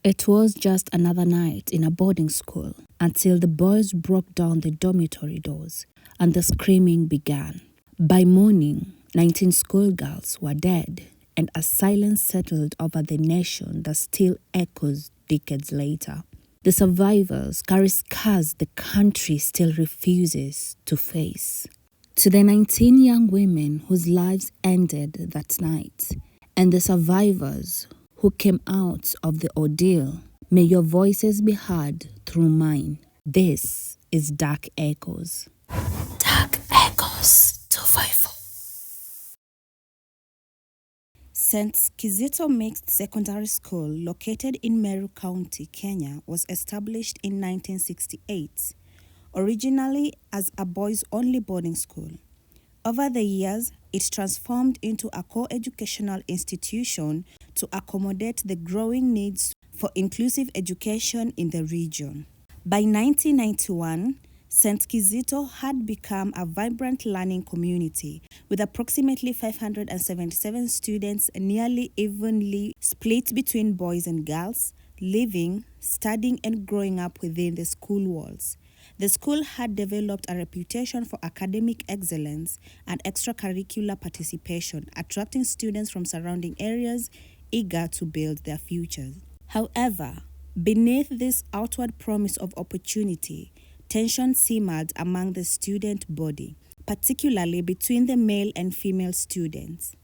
It was just another night in a boarding school until the boys broke down the dormitory doors and the screaming began. By morning, 19 schoolgirls were dead, and a silence settled over the nation that still echoes decades later. The survivors carry scars the country still refuses to face. To the 19 young women whose lives ended that night, and the survivors who came out of the ordeal, may your voices be heard through mine. This is Dark Echoes. Dark Echoes 254. St Kizito Mixed Secondary School, located in Meru County, Kenya, was established in 1968, originally as a boys-only boarding school. Over the years, it transformed into a co-educational institution to accommodate the growing needs for inclusive education in the region. By 1991, St Kizito had become a vibrant learning community with approximately 577 students nearly evenly split between boys and girls, living, studying, and growing up within the school walls. The school had developed a reputation for academic excellence and extracurricular participation, attracting students from surrounding areas eager to build their futures. However, beneath this outward promise of opportunity, tension simmered among the student body, particularly between the male and female students.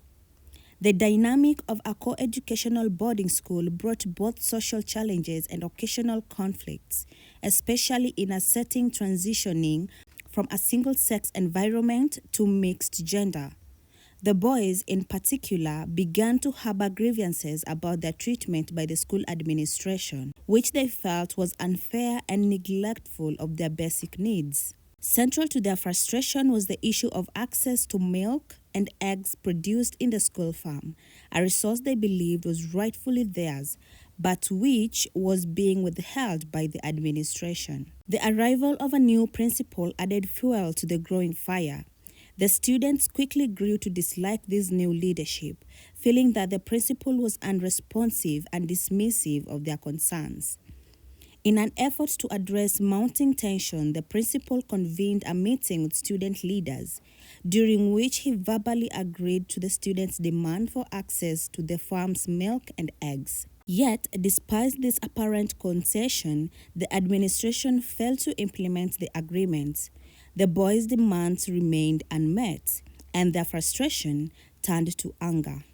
The dynamic of a co-educational boarding school brought both social challenges and occasional conflicts, especially in a setting transitioning from a single-sex environment to mixed gender. The boys, in particular, began to harbor grievances about their treatment by the school administration, which they felt was unfair and neglectful of their basic needs. Central to their frustration was the issue of access to milk and eggs produced in the school farm, a resource they believed was rightfully theirs, but which was being withheld by the administration. The arrival of a new principal added fuel to the growing fire. The students quickly grew to dislike this new leadership, feeling that the principal was unresponsive and dismissive of their concerns. In an effort to address mounting tension, the principal convened a meeting with student leaders, during which he verbally agreed to the students' demand for access to the farm's milk and eggs. Yet, despite this apparent concession, the administration failed to implement the agreement. The boys' demands remained unmet, and their frustration turned to anger.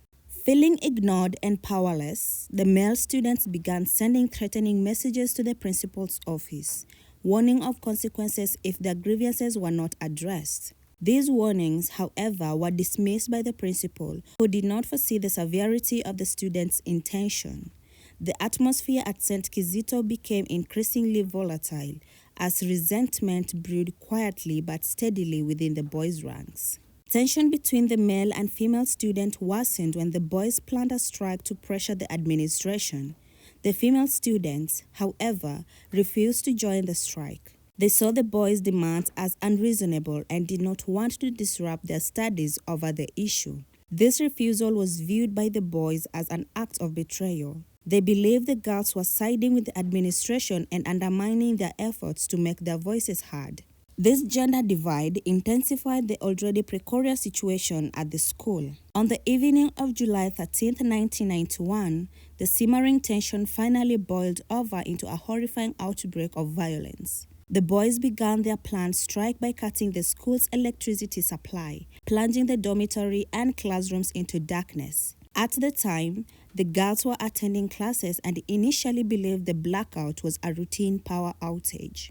Feeling ignored and powerless, the male students began sending threatening messages to the principal's office, warning of consequences if their grievances were not addressed. These warnings, however, were dismissed by the principal, who did not foresee the severity of the students' intention. The atmosphere at St. Kizito became increasingly volatile as resentment brewed quietly but steadily within the boys' ranks. Tension between the male and female student worsened when the boys planned a strike to pressure the administration. The female students, however, refused to join the strike. They saw the boys' demands as unreasonable and did not want to disrupt their studies over the issue. This refusal was viewed by the boys as an act of betrayal. They believed the girls were siding with the administration and undermining their efforts to make their voices heard. This gender divide intensified the already precarious situation at the school. On the evening of July 13, 1991, the simmering tension finally boiled over into a horrifying outbreak of violence. The boys began their planned strike by cutting the school's electricity supply, plunging the dormitory and classrooms into darkness. At the time, the girls were attending classes and initially believed the blackout was a routine power outage.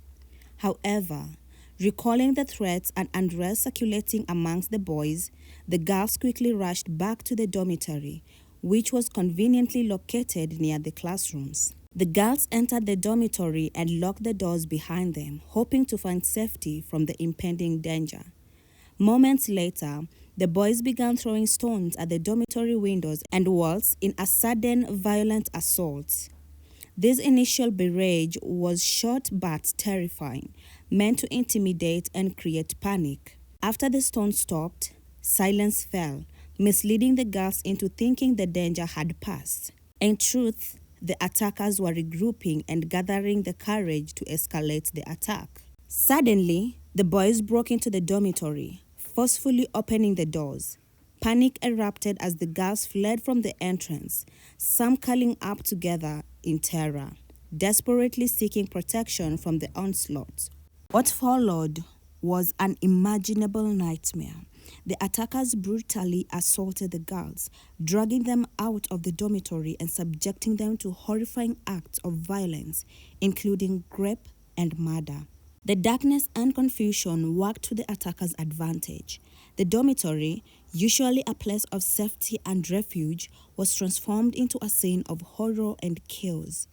However, recalling the threats and unrest circulating amongst the boys, the girls quickly rushed back to the dormitory, which was conveniently located near the classrooms. The girls entered the dormitory and locked the doors behind them, hoping to find safety from the impending danger. Moments later, the boys began throwing stones at the dormitory windows and walls in a sudden, violent assault. This initial barrage was short but terrifying, meant to intimidate and create panic. After the stones stopped, silence fell, misleading the girls into thinking the danger had passed. In truth, the attackers were regrouping and gathering the courage to escalate the attack. Suddenly, the boys broke into the dormitory, forcefully opening the doors. Panic erupted as the girls fled from the entrance, some curling up together in terror, desperately seeking protection from the onslaught. What followed was an unimaginable nightmare. The attackers brutally assaulted the girls, dragging them out of the dormitory and subjecting them to horrifying acts of violence, including rape and murder. The darkness and confusion worked to the attackers' advantage. The dormitory, usually a place of safety and refuge, was transformed into a scene of horror and chaos.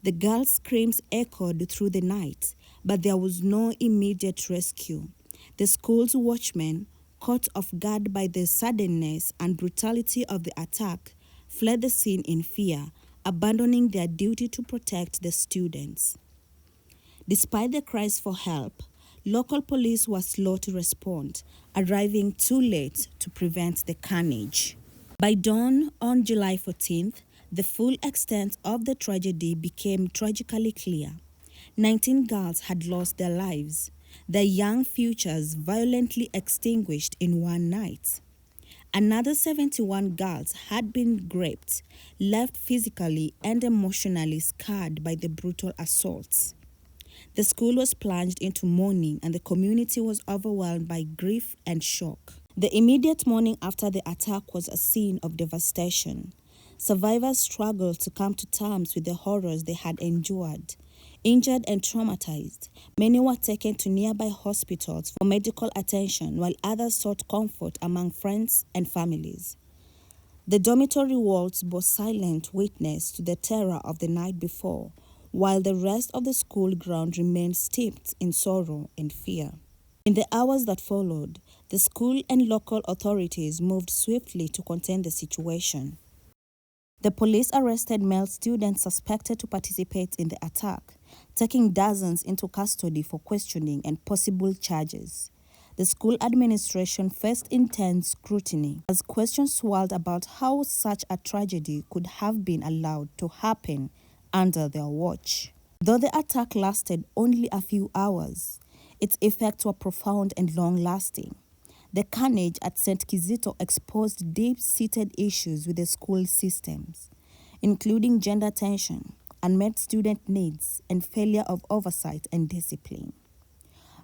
The girls' screams echoed through the night, but there was no immediate rescue. The school's watchmen, caught off guard by the suddenness and brutality of the attack, fled the scene in fear, abandoning their duty to protect the students. Despite the cries for help, local police were slow to respond, arriving too late to prevent the carnage. By dawn on July 14th, the full extent of the tragedy became tragically clear. 19 girls had lost their lives, their young futures violently extinguished in one night. Another 71 girls had been raped, left physically and emotionally scarred by the brutal assaults. The school was plunged into mourning and the community was overwhelmed by grief and shock. The immediate morning after the attack was a scene of devastation. Survivors struggled to come to terms with the horrors they had endured. Injured and traumatized, many were taken to nearby hospitals for medical attention while others sought comfort among friends and families. The dormitory walls bore silent witness to the terror of the night before, while the rest of the school ground remained steeped in sorrow and fear. In the hours that followed, the school and local authorities moved swiftly to contain the situation. The police arrested male students suspected to participate in the attack, taking dozens into custody for questioning and possible charges. The school administration faced intense scrutiny as questions swirled about how such a tragedy could have been allowed to happen under their watch. Though the attack lasted only a few hours, its effects were profound and long-lasting. The carnage at St Kizito exposed deep-seated issues with the school systems, including gender tension, unmet student needs, and failure of oversight and discipline.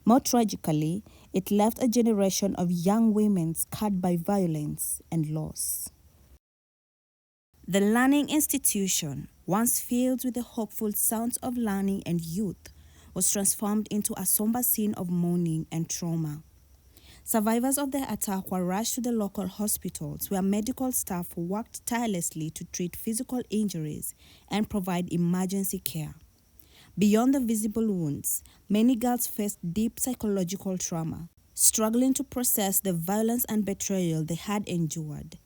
More tragically, it left a generation of young women scarred by violence and loss. The learning institution, once filled with the hopeful sounds of learning and youth, was transformed into a somber scene of mourning and trauma. Survivors of the attack were rushed to the local hospitals where medical staff worked tirelessly to treat physical injuries and provide emergency care. Beyond the visible wounds, many girls faced deep psychological trauma, struggling to process the violence and betrayal they had endured.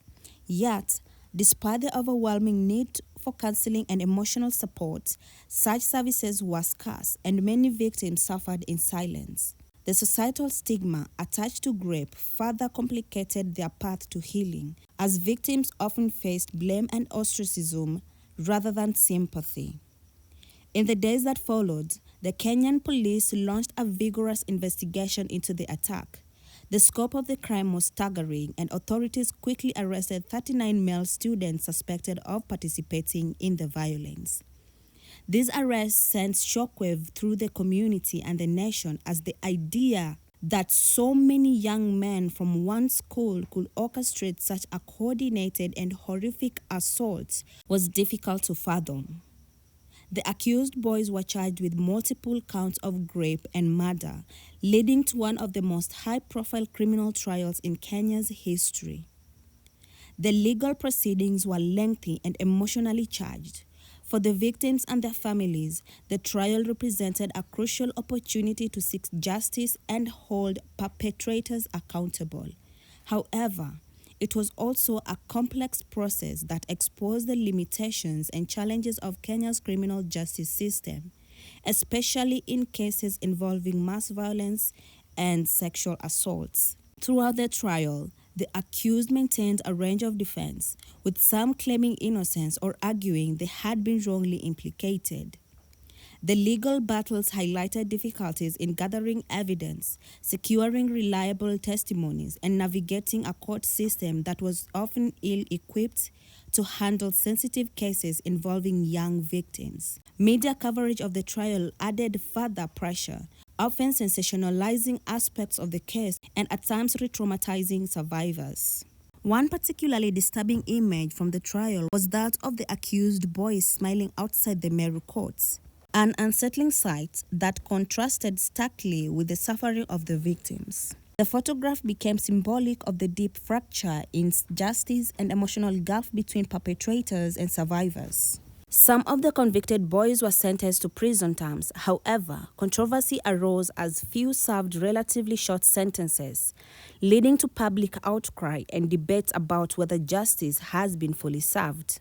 Yet, despite the overwhelming need for counseling and emotional support, such services were scarce and many victims suffered in silence. The societal stigma attached to rape further complicated their path to healing, as victims often faced blame and ostracism rather than sympathy. In the days that followed, the Kenyan police launched a vigorous investigation into the attack. The scope of the crime was staggering, and authorities quickly arrested 39 male students suspected of participating in the violence. These arrests sent shockwave through the community and the nation as the idea that so many young men from one school could orchestrate such a coordinated and horrific assault was difficult to fathom. The accused boys were charged with multiple counts of rape and murder, leading to one of the most high-profile criminal trials in Kenya's history. The legal proceedings were lengthy and emotionally charged. For the victims and their families, the trial represented a crucial opportunity to seek justice and hold perpetrators accountable. However, it was also a complex process that exposed the limitations and challenges of Kenya's criminal justice system, especially in cases involving mass violence and sexual assaults. Throughout the trial, The accused maintained a range of defense, with some claiming innocence or arguing they had been wrongly implicated. The legal battles highlighted difficulties in gathering evidence, securing reliable testimonies, and navigating a court system that was often ill-equipped to handle sensitive cases involving young victims. Media coverage of the trial added further pressure, often sensationalizing aspects of the case and at times re-traumatizing survivors. One particularly disturbing image from the trial was that of the accused boys smiling outside the Meru courts, an unsettling sight that contrasted starkly with the suffering of the victims. The photograph became symbolic of the deep fracture in justice and emotional gulf between perpetrators and survivors. Some of the convicted boys were sentenced to prison terms. However, controversy arose as few served relatively short sentences, leading to public outcry and debate about whether justice has been fully served.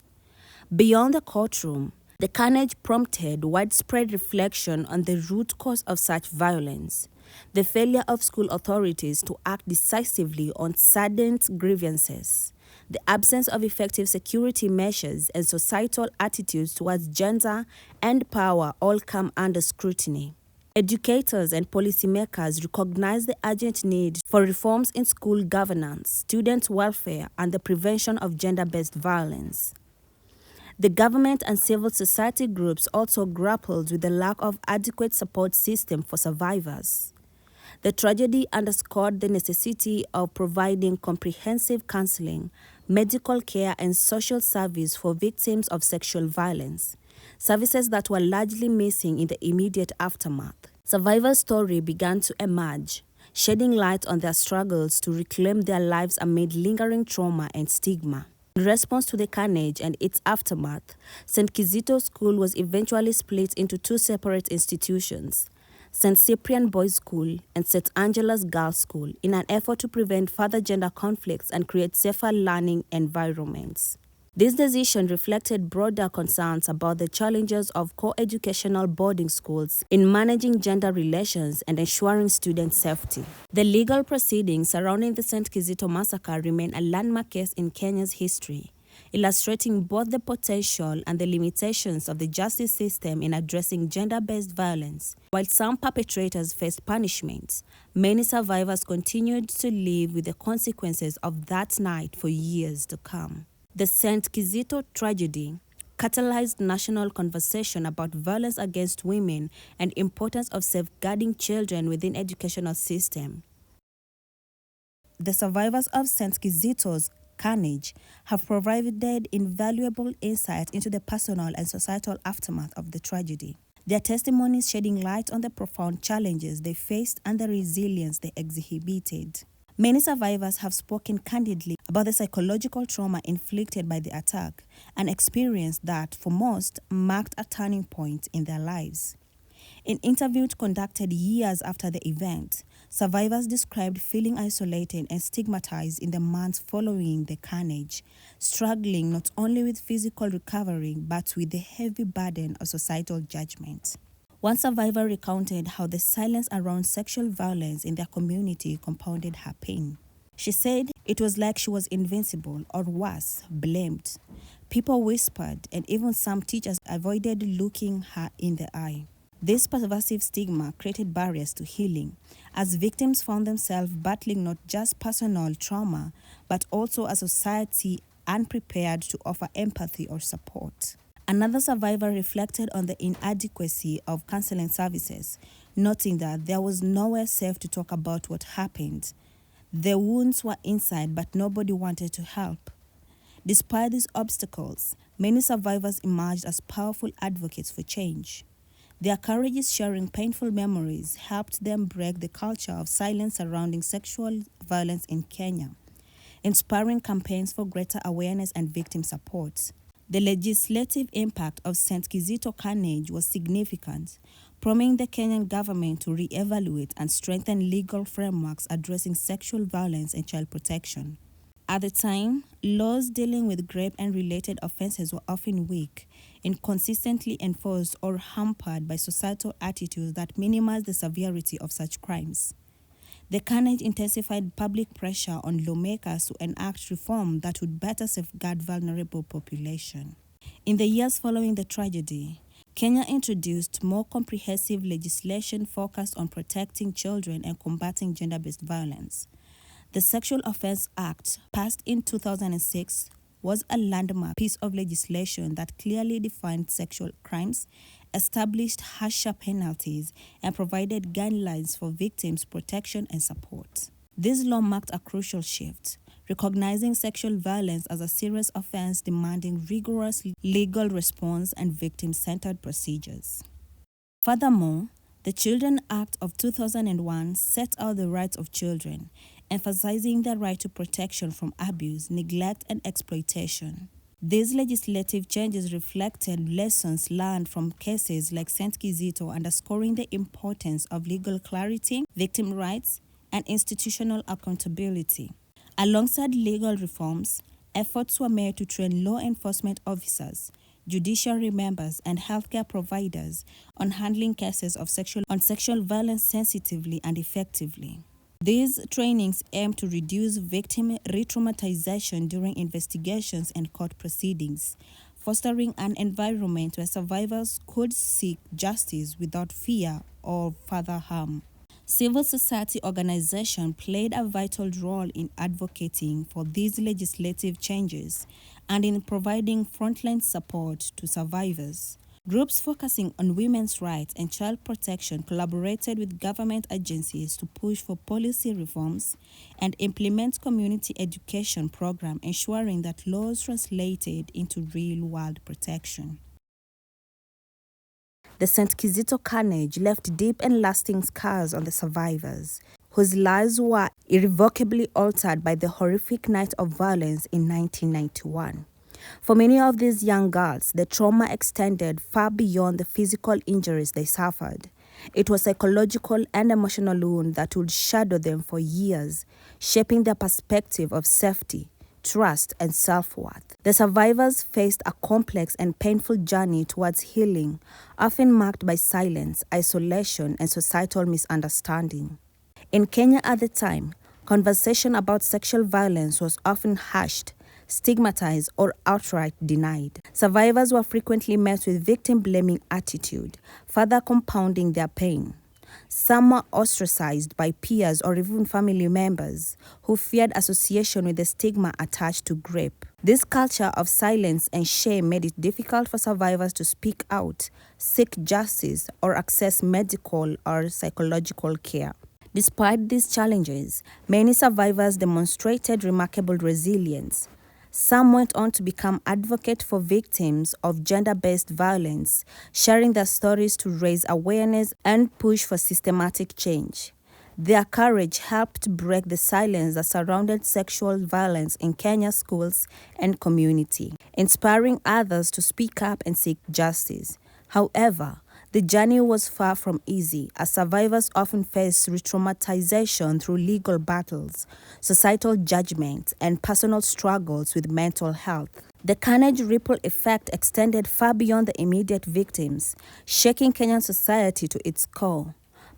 Beyond the courtroom, the carnage prompted widespread reflection on the root cause of such violence: the failure of school authorities to act decisively on saddened grievances, the absence of effective security measures, and societal attitudes towards gender and power all come under scrutiny. Educators and policymakers recognize the urgent need for reforms in school governance, student welfare, and the prevention of gender-based violence. The government and civil society groups also grappled with the lack of adequate support system for survivors. The tragedy underscored the necessity of providing comprehensive counseling, medical care, and social service for victims of sexual violence, services that were largely missing in the immediate aftermath. Survivors' stories began to emerge, shedding light on their struggles to reclaim their lives amid lingering trauma and stigma. In response to the carnage and its aftermath, St Kizito School was eventually split into two separate institutions: St Cyprian Boys School and St Angela's Girls School, in an effort to prevent further gender conflicts and create safer learning environments. This decision reflected broader concerns about the challenges of co-educational boarding schools in managing gender relations and ensuring student safety. The legal proceedings surrounding the St Kizito massacre remain a landmark case in Kenya's history, illustrating both the potential and the limitations of the justice system in addressing gender-based violence. While some perpetrators faced punishment, many survivors continued to live with the consequences of that night for years to come. The St Kizito tragedy catalyzed national conversation about violence against women and importance of safeguarding children within educational system. The survivors of St Kizito's carnage have provided invaluable insight into the personal and societal aftermath of the tragedy. Their testimonies shedding light on the profound challenges they faced and the resilience they exhibited. Many survivors have spoken candidly about the psychological trauma inflicted by the attack, an experience that, for most, marked a turning point in their lives. In interviews conducted years after the event, survivors described feeling isolated and stigmatized in the months following the carnage, struggling not only with physical recovery but with the heavy burden of societal judgment. One survivor recounted how the silence around sexual violence in their community compounded her pain. She said it was like she was invincible, or worse, blamed. People whispered, and even some teachers avoided looking her in the eye. This pervasive stigma created barriers to healing, as victims found themselves battling not just personal trauma, but also a society unprepared to offer empathy or support. Another survivor reflected on the inadequacy of counseling services, noting that there was nowhere safe to talk about what happened. The wounds were inside, but nobody wanted to help. Despite these obstacles, many survivors emerged as powerful advocates for change. Their courage in sharing painful memories helped them break the culture of silence surrounding sexual violence in Kenya, inspiring campaigns for greater awareness and victim support. The legislative impact of St Kizito carnage was significant, prompting the Kenyan government to re-evaluate and strengthen legal frameworks addressing sexual violence and child protection. At the time, laws dealing with rape and related offenses were often weak, inconsistently enforced, or hampered by societal attitudes that minimized the severity of such crimes. The carnage intensified public pressure on lawmakers to enact reform that would better safeguard vulnerable population. In the years following the tragedy, Kenya introduced more comprehensive legislation focused on protecting children and combating gender-based violence. The Sexual Offense Act, passed in 2006, was a landmark piece of legislation that clearly defined sexual crimes, established harsher penalties, and provided guidelines for victims' protection and support. This law marked a crucial shift, recognizing sexual violence as a serious offense demanding rigorous legal response and victim-centered procedures. Furthermore, the Children Act of 2001 set out the rights of children, emphasizing their right to protection from abuse, neglect, and exploitation. These legislative changes reflected lessons learned from cases like St Kizito, underscoring the importance of legal clarity, victim rights, and institutional accountability. Alongside legal reforms, efforts were made to train law enforcement officers, judiciary members, and healthcare providers on handling cases of sexual violence sensitively and effectively. These trainings aim to reduce victim re-traumatization during investigations and court proceedings, fostering an environment where survivors could seek justice without fear or further harm. Civil society organizations played a vital role in advocating for these legislative changes and in providing frontline support to survivors. Groups focusing on women's rights and child protection collaborated with government agencies to push for policy reforms and implement community education programs, ensuring that laws translated into real-world protection. The St Kizito carnage left deep and lasting scars on the survivors, whose lives were irrevocably altered by the horrific night of violence in 1991. For many of these young girls, the trauma extended far beyond the physical injuries they suffered. It was a psychological and emotional wound that would shadow them for years, shaping their perspective of safety, trust, and self-worth. The survivors faced a complex and painful journey towards healing, often marked by silence, isolation, and societal misunderstanding. In Kenya at the time, conversation about sexual violence was often hushed, stigmatized, or outright denied. Survivors were frequently met with victim-blaming attitude, further compounding their pain. Some were ostracized by peers or even family members who feared association with the stigma attached to rape. This culture of silence and shame made it difficult for survivors to speak out, seek justice, or access medical or psychological care. Despite these challenges, many survivors demonstrated remarkable resilience. Some went on to become advocates for victims of gender-based violence, sharing their stories to raise awareness and push for systematic change. Their courage helped break the silence that surrounded sexual violence in Kenya's schools and community, inspiring others to speak up and seek justice. However, the journey was far from easy, as survivors often face re-traumatization through legal battles, societal judgment, and personal struggles with mental health. The carnage ripple effect extended far beyond the immediate victims, shaking Kenyan society to its core.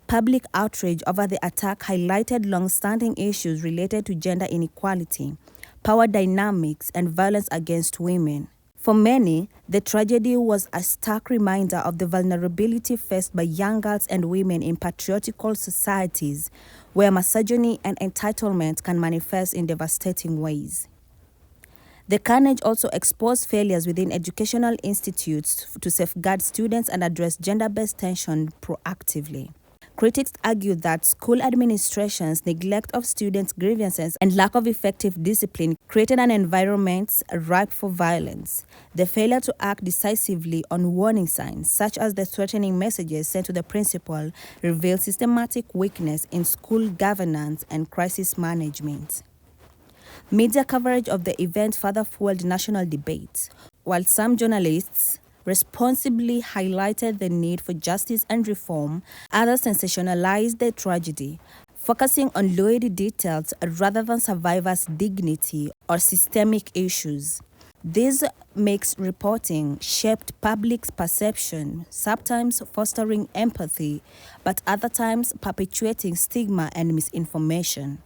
Public outrage over the attack highlighted long-standing issues related to gender inequality, power dynamics, and violence against women. For many, the tragedy was a stark reminder of the vulnerability faced by young girls and women in patriarchal societies, where misogyny and entitlement can manifest in devastating ways. The carnage also exposed failures within educational institutes to safeguard students and address gender-based tension proactively. Critics argued that school administration's neglect of students' grievances and lack of effective discipline created an environment ripe for violence. The failure to act decisively on warning signs, such as the threatening messages sent to the principal, revealed systematic weakness in school governance and crisis management. Media coverage of the event further fueled national debate, while some journalists responsibly highlighted the need for justice and reform, others sensationalized the tragedy, focusing on lurid details rather than survivors' dignity or systemic issues. This mixed reporting shaped public perception, sometimes fostering empathy, but other times perpetuating stigma and misinformation.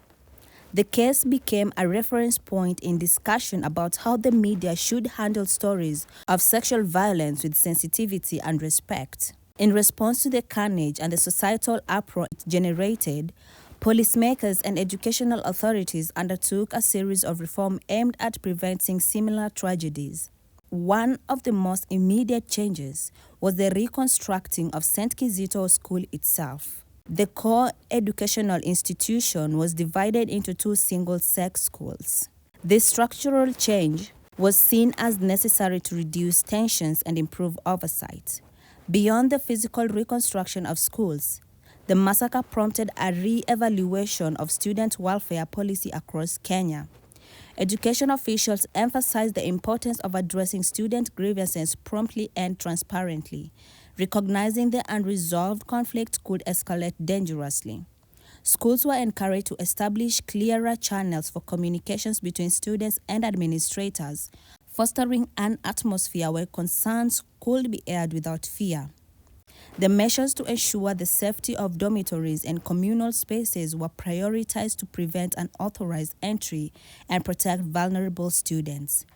The case became a reference point in discussion about how the media should handle stories of sexual violence with sensitivity and respect. In response to the carnage and the societal uproar it generated, policymakers and educational authorities undertook a series of reforms aimed at preventing similar tragedies. One of the most immediate changes was the reconstructing of St Kizito School itself. The core educational institution was divided into two single-sex schools. This structural change was seen as necessary to reduce tensions and improve oversight. Beyond the physical reconstruction of schools, the massacre prompted a re-evaluation of student welfare policy across Kenya. Education officials emphasized the importance of addressing student grievances promptly and transparently, recognizing the unresolved conflict could escalate dangerously. Schools were encouraged to establish clearer channels for communications between students and administrators, fostering an atmosphere where concerns could be aired without fear. The measures to ensure the safety of dormitories and communal spaces were prioritized to prevent unauthorized entry and protect vulnerable students.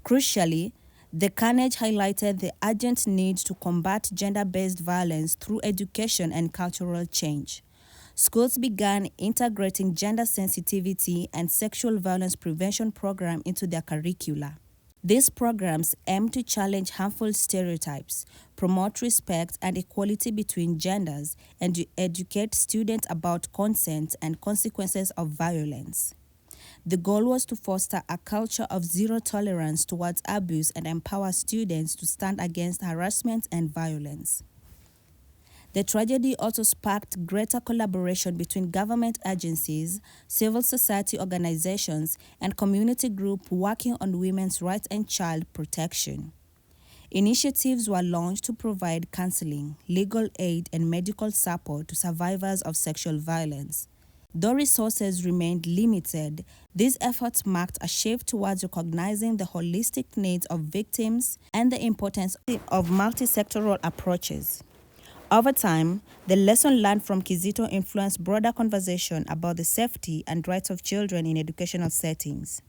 Crucially, the carnage highlighted the urgent need to combat gender-based violence through education and cultural change. Schools began integrating gender sensitivity and sexual violence prevention programs into their curricula. These programs aim to challenge harmful stereotypes, promote respect and equality between genders, and to educate students about consent and consequences of violence. The goal was to foster a culture of zero tolerance towards abuse and empower students to stand against harassment and violence. The tragedy also sparked greater collaboration between government agencies, civil society organizations, and community groups working on women's rights and child protection. Initiatives were launched to provide counseling, legal aid, and medical support to survivors of sexual violence. Though resources remained limited, these efforts marked a shift towards recognizing the holistic needs of victims and the importance of multi-sectoral approaches. Over time, the lesson learned from Kizito influenced broader conversation about the safety and rights of children in educational settings.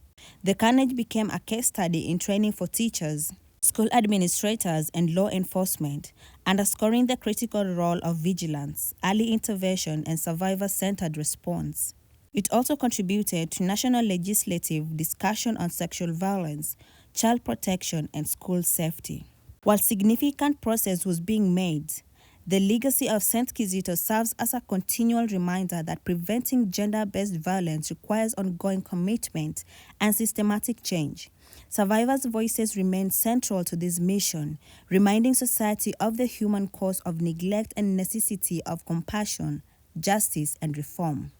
The carnage became a case study in training for teachers, school administrators, and law enforcement, underscoring the critical role of vigilance, early intervention, and survivor-centered response. It also contributed to national legislative discussion on sexual violence, child protection, and school safety. While significant progress was being made, the legacy of St. Kizito serves as a continual reminder that preventing gender-based violence requires ongoing commitment and systematic change. Survivors' voices remain central to this mission, reminding society of the human cost of neglect and necessity of compassion, justice, and reform.